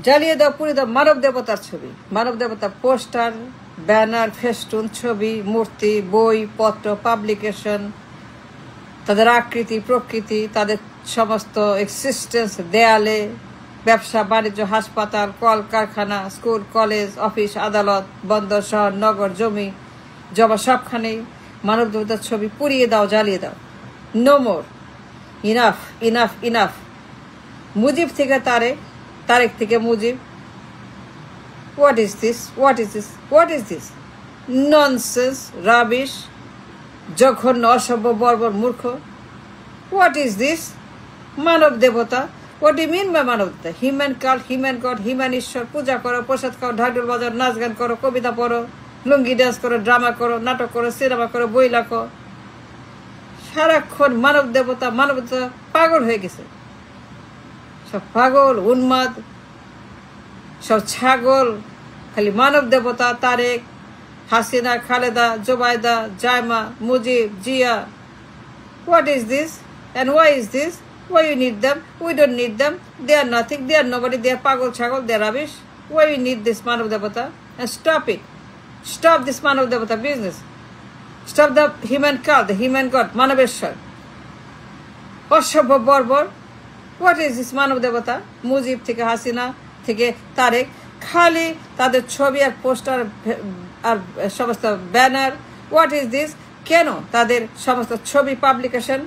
জ্বালিয়ে দাও, পুড়িয়ে দাও মানব দেবতার ছবি, মানব দেবতার পোস্টার, ব্যানার, ফেস্টুন, ছবি, মূর্তি, বই পত্র, পাবলিকেশন, তাদের আকৃতি প্রকৃতি, তাদের সমস্ত এক্সিস্টেন্স, দেয়ালে, ব্যবসা বাণিজ্য, হাসপাতাল, কলকারখানা, স্কুল, কলেজ, অফিস, আদালত, বন্দর, শহর, নগর, জমি জমা সবখানেই মানব দেবতার ছবি পুড়িয়ে দাও, জ্বালিয়ে দাও। No more, enough enough enough. Mujib থেকে তারেক, তারেক থেকে Mujib. What is this, what is this, what is this? Nonsense, rubbish, জঘন্য, অসভ্য, বর্বর, মূর্খ। What is this? মানব দেবতা, হোয়াট ইউ মিন বাই মানব দেবতা? Human cult, human god, human ঈশ্বর। পূজা করো, প্রসাদ খাও, ঢাকঢোল বাজাও, নাচ গান করো, কবিতা পড়ো, লুঙ্গি ডান্স করো, ড্রামা করো, নাটক করো, সিনেমা করো, বই লেখো। সারাক্ষণ মানব দেবতা, মানব দেবতা। পাগল হয়ে গেছে সব, পাগল, উন্মাদ, সব ছাগল। খালি মানব দেবতা, Tarique, Hasina, Khaleda, Zubaida, Zaima, Mujib, Zia. What is this? And why is this? Why you need them? We don't need them. They are nothing. They are nobody. They are pagol, chagol. They are rubbish. Why you need this Manav Devata? And stop it. Stop this Manav Devata business. Stop the human cult, the human god, Manaveshwar. অসভ্য, বর্বর। What is this মানব দেবতা? মুজিব থেকে হাসিনা থেকে তারেক, খালি তাদের ছবি আর poster আর সমস্ত ব্যানার। What is this? কেন তাদের সমস্ত ছবি পাবলিকেশন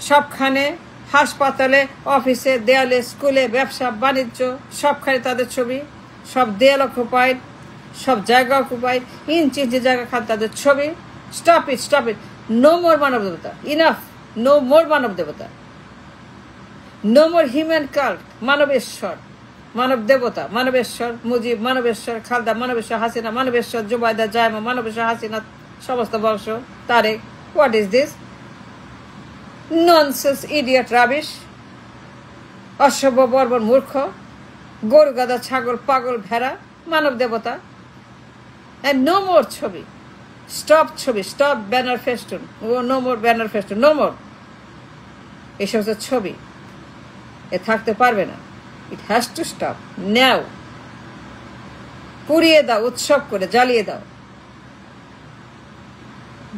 সবখানে, হাসপাতালে, অফিসে, দেয়ালে, স্কুলে, ব্যবসা বাণিজ্য সবখানে তাদের ছবি, সব দেয়াল অকুপাইড, সব জায়গা অকুপাইড, ইঞ্চি ইঞ্চি জায়গা খান তাদের ছবি। Stop it, stop it. No more মানব দেবতা, ইনাফ। নো মোর মানব দেবতা, নো মোর হিউম্যান কাল্ট। মানবেশ্বর, মানব দেবতা, মানবেশ্বর, মুজিব মানবেশ্বর, খালদা মানবেশ্বর, হাসিনা মানবেশ্বর, জুবাইদা, জায়মা মানবেশ্বর, হাসিনা সমস্ত বংশ, Tarek. What is this? Nonsense, idiot, rubbish, অসভ্য, বর্বর, মূর্খ, গরু, গাদা, ছাগল, পাগল, ভেড়া, মানব দেবতা। অ্যান্ড নো মোর ছবি। স্টপ ছবি, stop banner festoon. No more banner festoon, no more. এসব হচ্ছে ছবি, এ থাকতে পারবে না। It has to stop now. পুড়িয়ে দাও, উৎসব করে জ্বালিয়ে দাও।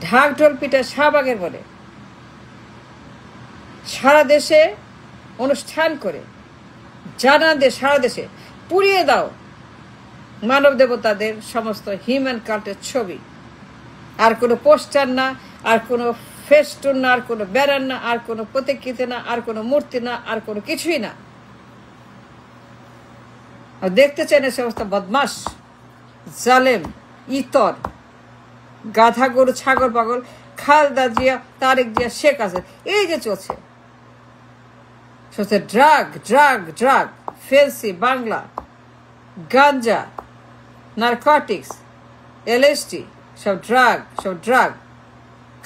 ঢাক ঢোল পিঠা শাহবাগের বলে সারা দেশে অনুষ্ঠান করে জানান দিয়ে সারা দেশে পুড়িয়ে দাও মানব দেবতাদের সমস্ত হিউম্যান কাল্টের ছবি। আর কোনো পোস্টার না, আর কোনো ফেস্টুন না, আর কোনো ব্যানার না, আর কোনো প্রতীকৃতি না, আর কোনো মূর্তি না, আর কোনো কিছুই না। আর দেখতে চাই না সমস্ত বদমাস, জালেম, ইতর, গাধা, গরু, ছাগল, পাগল, খালেদা জিয়া, তারেক জিয়া, শেখ হাসিনা। এই যে চলছে ড্রাগ, ড্রাগ, ড্রাগ, ফেন্সি, বাংলা, গাঞ্জা, নারকটিক্স, এলএসডি, সব ড্রাগ, সব drug.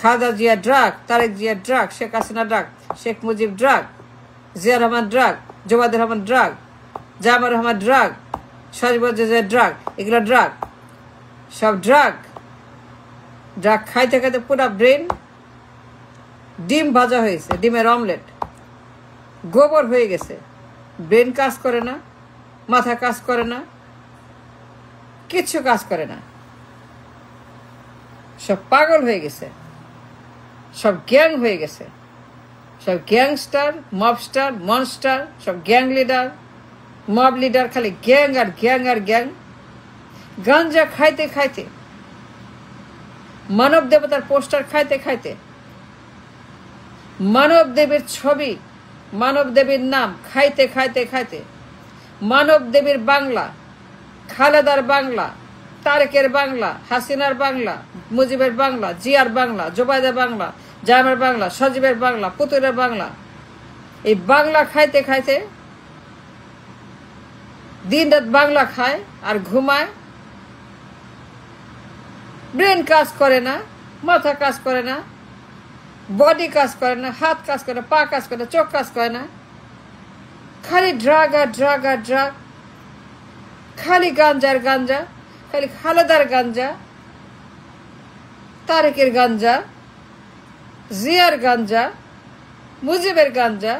Khaleda Zia drug, Tarek Zia drug, Sheikh Hasina drug, Sheikh Mujib drug, Zia Rahman drug, Zobaidur Rahman drug, Jamar Rahman drug, Sajibuzzaman drug. এগুলো ড্রাগ, সব ড্রাগ। ড্রাগ খাইতে খাইতে পুরা ব্রেন ডিম ভাজা হয়েছে, ডিমের অমলেট, গোবর হয়ে গেছে। ব্রেন কাজ করে না, মাথা কাজ করে না, কিচ্ছু কাজ করে না। সব পাগল হয়ে গেছে, সব গ্যাং হয়ে গেছে, সব গ্যাংস্টার, মবস্টার, মনস্টার, সব গ্যাং লিডার, মব লিডার। খালি গ্যাং আর গ্যাং আর গ্যাং। গাঞ্জা খাইতে খাইতে, মানব দেবতার পোস্টার খাইতে খাইতে, মানব দেবীর ছবি, মানব দেবীর নাম খাইতে খাইতে খাইতে, মানব দেবীর বাংলা, খালেদার বাংলা, তারেকের বাংলা, হাসিনার বাংলা, মুজিবের বাংলা, জিয়ার বাংলা, জোবায়দার বাংলা, জামার বাংলা, সজীবের বাংলা, পুতুলের বাংলা। এই বাংলা খাইতে খাইতে দিন রাত বাংলা খায় আর ঘুমায়। ব্রেন কাজ করে না, মাথা কাজ করে না, বডি কাজ করে না, হাত কাজ করে না, পা কাজ করে না, চোখ কাজ করে না। খালি ড্রাগ আর ড্রাগ আর ড্রাগ। খালি গাঞ্জার গাঞ্জা, খালি খালেদার গাঞ্জা, তারেকের গাঞ্জা, জিয়ার গাঞ্জা, মুজিবের গাঞ্জা,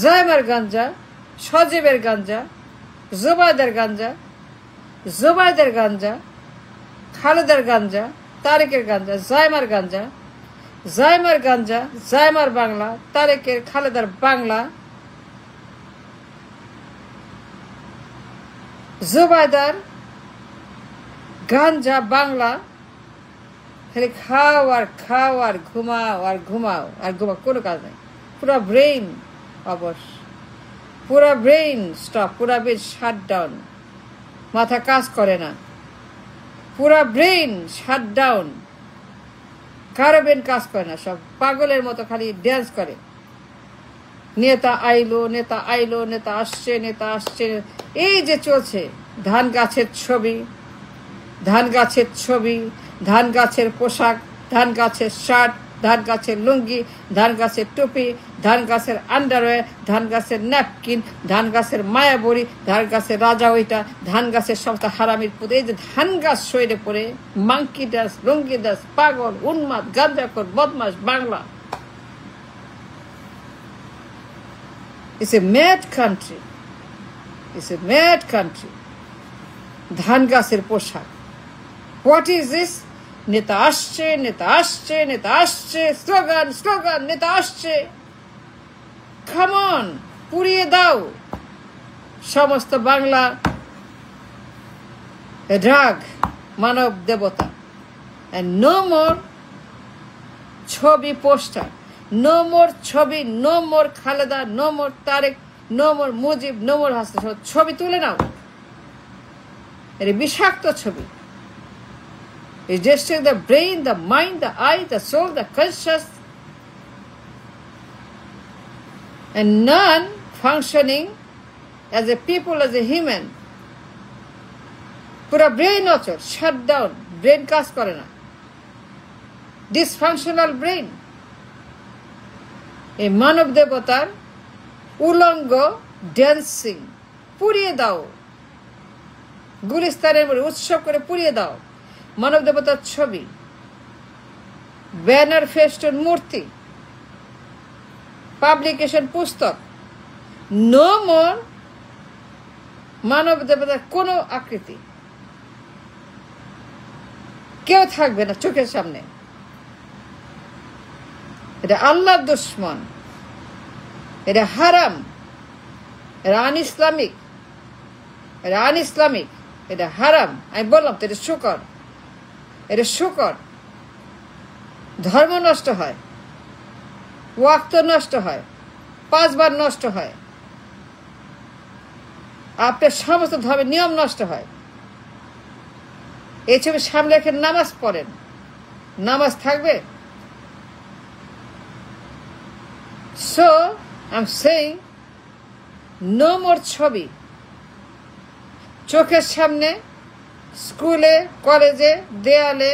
জায়মার গাঞ্জা, সজীবের গাঞ্জা, জুবাইদের গাঞ্জা, জুবাইদের গাঞ্জা, খালেদার গাঞ্জা, তারেকের গাঞ্জা, জাইমার গাঞ্জা, জাইমার গাঞ্জা, জাইমার বাংলা, তারেকের খালেদার বাংলা, জুবাইদার গাঞ্জা বাংলা। খালি খাও আর ঘুমাও আর ঘুমাও আর ঘুমাও, কোনো কাজ নাই। পুরা ব্রেইন অবশ্য, পুরা ব্রেইন স্টপ, পুরা ব্রেইন শাট ডাউন, মাথা কাজ করে না, পুরা ব্রেইন শাট ডাউন, কারো ব্রেইন কাজ করে না, সব পাগলের মতো খালি ড্যান্স করে। নেতা আইলো, নেতা আইলো, নেতা আসছে, নেতা আসছে, এই যে চলছে। ধান গাছের ছবি, ধান গাছের ছবি, ধান গাছের পোশাক, ধান গাছের শার্ট, ধান গাছের লুঙ্গি, ধান গাছের টুপি, ধান গাছের আন্ডারওয়্যার, ধান গাছের ন্যাপকিন, ধান গাছের মায়াবড়ি, ধান গাছের রাজা ওইটা, ধান গাছের সমস্ত হারামির পুঁতে। এই যে ধান গাছ শরীরে পড়ে মাংকি দাস, লুঙ্গি দাস, পাগল, উন্মাদ, গাঁজাখোর, বদমাস Bangla. It's a mad country. It's a mad country. ধান গাছের পোশাক। What is this? নেতা আসছে, নেতা আসছে, নেতা আসছে, স্লোগান স্লোগান, নেতা আসছে। Come on, পুড়িয়ে দাও সমস্ত বাংলা ড্রাগ, মানব দেবতা। And no more ছবি পোস্টার, no more ছবি, no more Khaleda, no more Tarek, no more Mujib, no more Hasan. ছবি তুলে নাও, এটা বিষাক্ত ছবি। It's destroying the brain, the mind, the eye, the soul, the conscious, and none functioning as a people, as a human. পুরা brain অচল, shut down, brain কাজ করে না, ডিসফাংশনাল ব্রেইন। এই মানব দেবতার উলঙ্গ ড্যান্সিং পুড়িয়ে দাও, গুলিস্তানের মধ্যে উৎসব করে পুড়িয়ে দাও। মানব দেবতার ছবি, ব্যানার, ফেস্টুন, মূর্তি, পাবলিকেশন, পুস্তক। নো মোর মানব দেবতার কোনো আকৃতি, কেউ থাকবে না চোখের সামনে। এটা আল্লাহর দুশ্মন, এটা হারাম, এটা আন ইসলামিক, এটা আন ইসলামিক, এটা হারাম। আমি বললাম তো, এটা শুকর, এটা শুকর। ধর্ম নষ্ট হয়, ওয়াক্ত নষ্ট হয়, 5 বার নষ্ট হয়, আপনার সমস্ত ধর্মের নিয়ম নষ্ট হয়। এই ছবি সামনে রেখে নামাজ পড়েন, নামাজ থাকবে? So I'm saying no more ছবি চোখের সামনে, স্কুলে, কলেজে, দেয়ালে,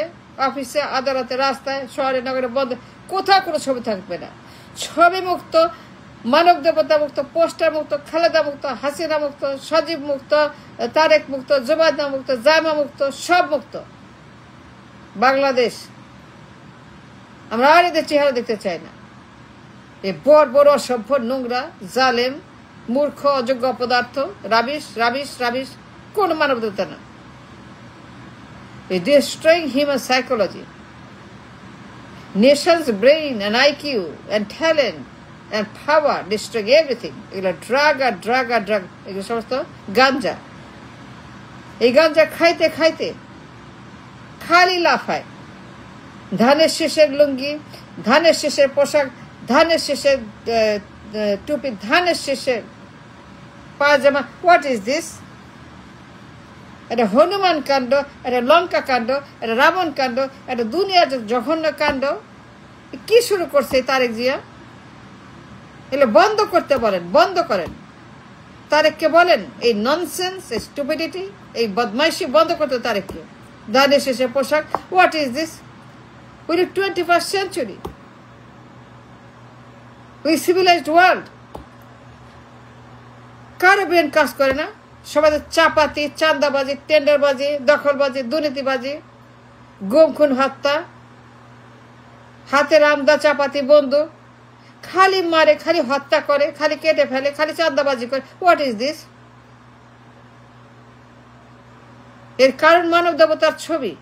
অফিসে, আদালতে, রাস্তায়, শহরে, নগরে, বন্ধ, কোথাও কোনো ছবি থাকবে না। ছবি মুক্ত, মানব দেবতা মুক্ত, পোস্টার মুক্ত, খালেদা মুক্ত, হাসিনা মুক্ত, সজীব মুক্ত, তারেক মুক্ত, জুবাইদা মুক্ত, জাইমা মুক্ত, সব মুক্ত বাংলাদেশ। আমরা আর এদের চেহারা দেখতে চাই না। এই বড় বড় অসভ্য, নোংরা, জালেম, মূর্খ, অযোগ্য পদার্থ, রাবিশ রাবিশ রাবিশ, কোন মানব দেবতা না। Destroying human psychology, nation's brain and IQ and talent and power, destroying everything. এগুলো ড্রাগ আর ড্রাগ আর ড্রাগ, এগুলো সমস্ত গাঞ্জা। এই গাঞ্জা খাইতে খাইতে খালি লাফায়। ধানের শেষের লুঙ্গি, ধানের শেষের পোশাক, ধানের শেষের টুপি, ধানের শেষের পায়জামা। What is this? এটা হনুমান কাণ্ড, এটা লঙ্কা কাণ্ড, এটা রাবণ কাণ্ড, এটা দুনিয়ার জঘন্য কাণ্ড। কি শুরু করছে তারেক জিয়া? এগুলো বন্ধ করতে বলেন, বন্ধ করেন। তারেককে বলেন এই ননসেন্স, এই স্টুপিডিটি, এই বদমাইশি বন্ধ করতে তারেককে। ধানের শেষে পোশাক, what is this? We live 21st century, we civilised world. কারো ব্রেন কাজ করে না, সবাই চাপাতি, চাঁদাবাজি, টেন্ডারবাজি, দখলবাজি, দুর্নীতিবাজি, গুম খুন হত্যা, হাতের আমদা চাপাতি বন্দুক, খালি মারে, খালি হত্যা করে, খালি কেটে ফেলে, খালি চাঁদাবাজি করে। What is this? এর কারণ মানব দেবতার ছবি।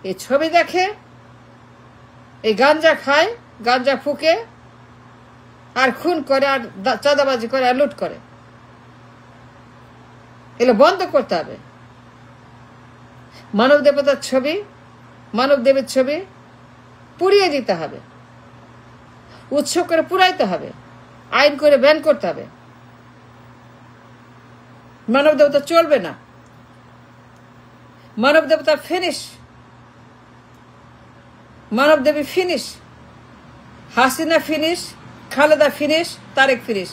এই ছবি দেখে, এই গাঞ্জা খায়, গাঞ্জা ফুকে, আর খুন করে, আর চাঁদাবাজি করে, আর লুট করে। এগুলো বন্ধ করতে হবে। মানব দেবতার ছবি, মানব দেবীর ছবি পুড়িয়ে দিতে হবে, উৎসব করে পুরাইতে হবে, আইন করে ব্যান করতে হবে। মানব দেবতা চলবে না। মানব দেবতা ফিনিশ, মানব দেবী finish, Hasina finish, Khaleda finish, Tarek finish,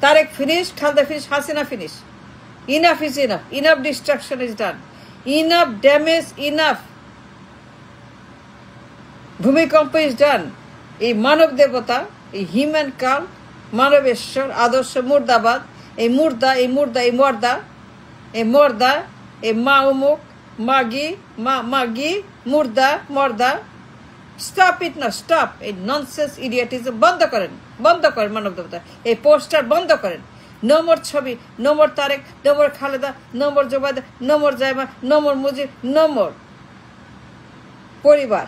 Tarek finish, Khaleda finish, Hasina finish. Enough is enough, enough destruction is done, enough damage, enough ভূমিকম্প ইজ ডান। এই মানব দেবতা, এই হিউম্যান কাল, মানবেশ্বর আদর্শ মুর্দাবাদ, এই মুর্দা, এই মুর্দা, এই মর্দা, এই মর্দা, এই মা উমুক, মাগি, মাগি, মুর্দা, মর্দা। স্টপ ইট না, স্টপ এই ননসেন্স ইডিয়েটিজম বন্ধ করেন, বন্ধ করেন মানব দেবতা। এই পোস্টার বন্ধ করেন। নোমর ছবি, নোমর তারেক, নোমর খালেদা, নোমর জোবায়দা, নোমর জায়মা, নোমর মুজিব, নোমর পরিবার।